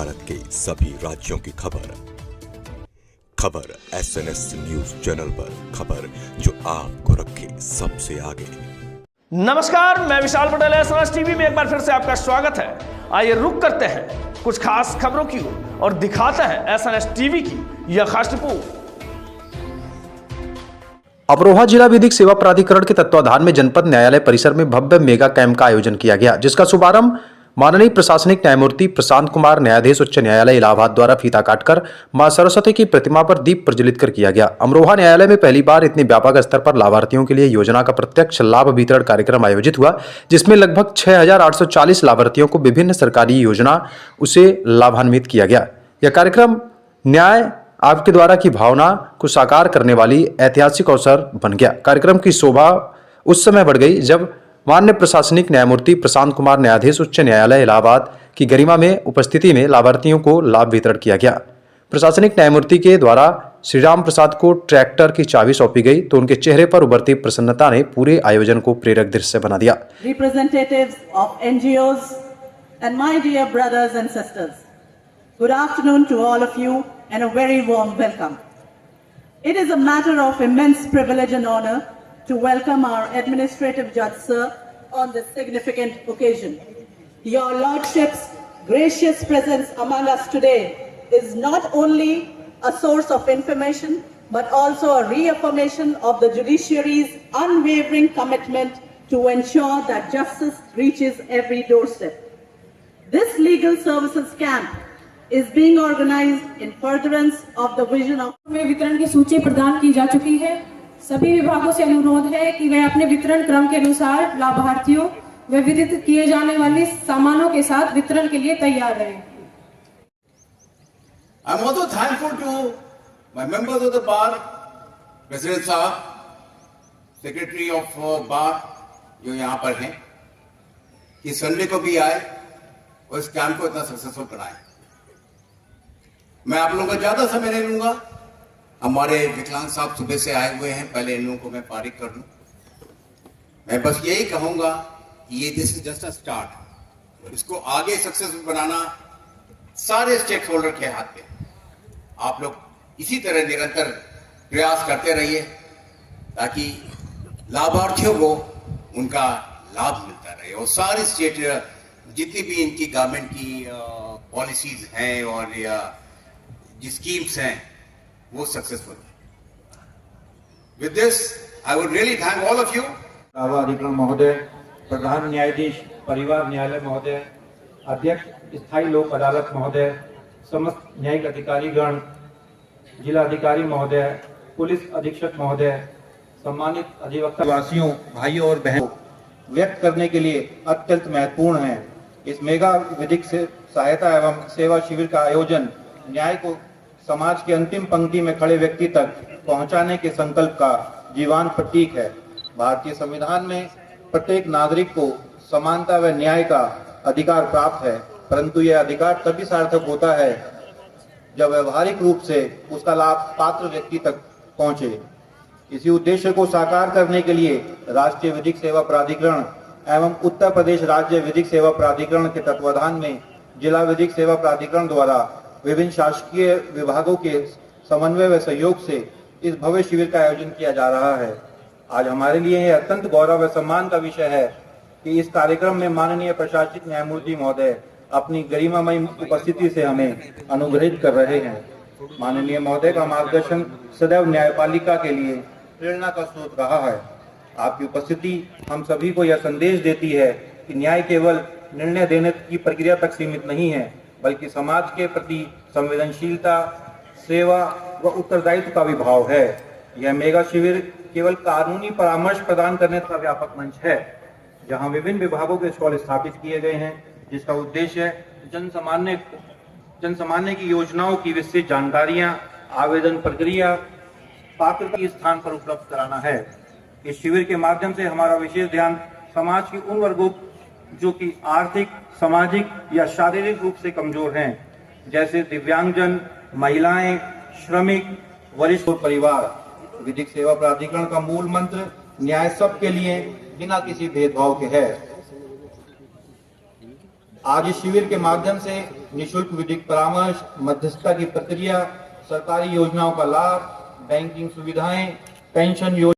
भारत के सभी राज्यों की खबर SNS न्यूज चैनल पर, खबर जो आपको रखे सबसे आगे। नमस्कार, मैं विशाल पटेल, SNS टीवी में एक बार फिर से आपका स्वागत है। आइए रुक करते हैं कुछ खास खबरों की ओर और दिखाते हैं SNS टीवी की यह खास रिपोर्ट। अमरोहा जिला विधिक सेवा प्राधिकरण के तत्वाधान में जनपद न्यायालय परिसर में भव्य मेगा कैंप का आयोजन किया गया, जिसका शुभारंभ माननीय प्रशासनिक न्यायमूर्ति प्रशांत कुमार, न्यायाधीश उच्च न्यायालय इलाहाबाद द्वारा फीता काटकर मां सरस्वती की प्रतिमा पर दीप प्रज्वलित कर किया गया। अमरोहा न्यायालय में पहली बार इतने व्यापक स्तर पर लाभार्थियों के लिए योजना का प्रत्यक्ष लाभ वितरण कार्यक्रम आयोजित हुआ, जिसमें लगभग 6,840 लाभार्थियों को विभिन्न सरकारी योजना उसे लाभान्वित किया गया। यह कार्यक्रम न्याय आपके द्वारा की भावना को साकार करने वाली ऐतिहासिक अवसर बन गया। कार्यक्रम की शोभा उस समय बढ़ गई जब माननीय प्रशासनिक न्यायमूर्ति प्रशांत कुमार, न्यायाधीश उच्च न्यायालय इलाहाबाद की गरिमा में उपस्थिति में लाभार्थियों को लाभ वितरण किया गया। प्रशासनिक न्यायमूर्ति के द्वारा श्री राम प्रसाद को ट्रैक्टर की चाबी सौंपी गई तो उनके चेहरे पर उभरती प्रसन्नता ने पूरे आयोजन को प्रेरक दृश्य बना दिया। Representatives of NGOs and my dear brothers and sisters, good afternoon to all of you and a very warm welcome. It is a matter of immense privilege and honor to welcome our Administrative Judge Sir on this significant occasion. Your Lordship's gracious presence among us today is not only a source of information but also a reaffirmation of the judiciary's unwavering commitment to ensure that justice reaches every doorstep. This legal services camp is being organized in furtherance of the vision of में वितरण की सूची प्रदान की जा चुकी है। सभी विभागों से अनुरोध है कि वे अपने वितरण क्रम के अनुसार लाभार्थियों व वितरित किए जाने वाले सामानों के साथ वितरण के लिए तैयार रहें। I'm also thankful to my members of the bar, President साहब, Secretary of bar जो यहाँ पर हैं, कि संडे को भी आए और इस कैंप को इतना सक्सेसफुल बनाए। मैं आप लोगों का ज्यादा समय नहीं लूंगा। हमारे विकलांग साहब सुबह से आए हुए हैं, पहले इन लोगों को मैं फारिग कर दूं। मैं बस यही कहूंगा कि ये this is just a start. इसको आगे सक्सेसफुल बनाना सारे स्टेक होल्डर के हाथ में। आप लोग इसी तरह निरंतर प्रयास करते रहिए ताकि लाभार्थियों को उनका लाभ मिलता रहे और सारे स्टेट जितनी भी इनकी गवर्नमेंट की पॉलिसीज हैं और जो स्कीम्स हैं वो successful. With this I would really thank all of you. अधिकरण महोदय, प्रधान न्यायाधीश परिवार न्यायालय महोदय, अध्यक्ष स्थायी लोक अदालत महोदय, समस्त न्यायिक अधिकारीगण, जिला अधिकारी महोदय, पुलिस अधीक्षक महोदय, सम्मानित अधिवक्ता, वासियों, भाइयों और बहनों व्यक्त करने के लिए अत्यंत महत्वपूर्ण है। इस मेगा विधिक से सहायता एवं सेवा शिविर का आयोजन न्याय को समाज की अंतिम पंक्ति में खड़े व्यक्ति तक पहुंचाने के संकल्प का जीवांत प्रतीक है। भारतीय संविधान में प्रत्येक नागरिक को समानता व न्याय का अधिकार प्राप्त है, परंतु यह अधिकार तभी सार्थक होता है जब व्यवहारिक रूप से उसका लाभ पात्र व्यक्ति तक पहुंचे। इसी उद्देश्य को साकार करने के लिए राष्ट्रीय विधिक सेवा प्राधिकरण एवं उत्तर प्रदेश राज्य विधिक सेवा प्राधिकरण के तत्वाधान में जिला विधिक सेवा प्राधिकरण द्वारा विभिन्न शासकीय विभागों के समन्वय व सहयोग से इस भव्य शिविर का आयोजन किया जा रहा है। आज हमारे लिए यह अत्यंत गौरव व सम्मान का विषय है कि इस कार्यक्रम में माननीय प्रशासनिक न्यायमूर्ति महोदय अपनी गरिमामयी उपस्थिति से हमें अनुग्रहित कर रहे हैं। माननीय महोदय का मार्गदर्शन सदैव न्यायपालिका के लिए प्रेरणा का स्रोत रहा है। आपकी उपस्थिति हम सभी को यह संदेश देती है कि न्याय केवल निर्णय देने की प्रक्रिया तक सीमित नहीं है, बल्कि समाज के प्रति संवेदनशीलता, सेवा व उत्तरदायित्व का भी भाव है। यह मेगा शिविर केवल कानूनी परामर्श प्रदान करने का व्यापक मंच है, जहां विभिन्न विभागों के स्टॉल स्थापित किए गए हैं, जिसका उद्देश्य जनसामान्य की योजनाओं की विस्तृत जानकारियां, आवेदन प्रक्रिया, पात्रता के स्थान पर उपलब्ध कराना है। इस शिविर के माध्यम से हमारा विशेष ध्यान समाज के उन वर्गों जो कि आर्थिक, सामाजिक या शारीरिक रूप से कमजोर हैं, जैसे दिव्यांगजन, महिलाएं, श्रमिक, वरिष्ठ परिवार। विधिक सेवा प्राधिकरण का मूल मंत्र न्याय सबके लिए बिना किसी भेदभाव के है। आज इस शिविर के माध्यम से निशुल्क विधिक परामर्श, मध्यस्थता की प्रक्रिया, सरकारी योजनाओं का लाभ, बैंकिंग सुविधाएं, पेंशन योजना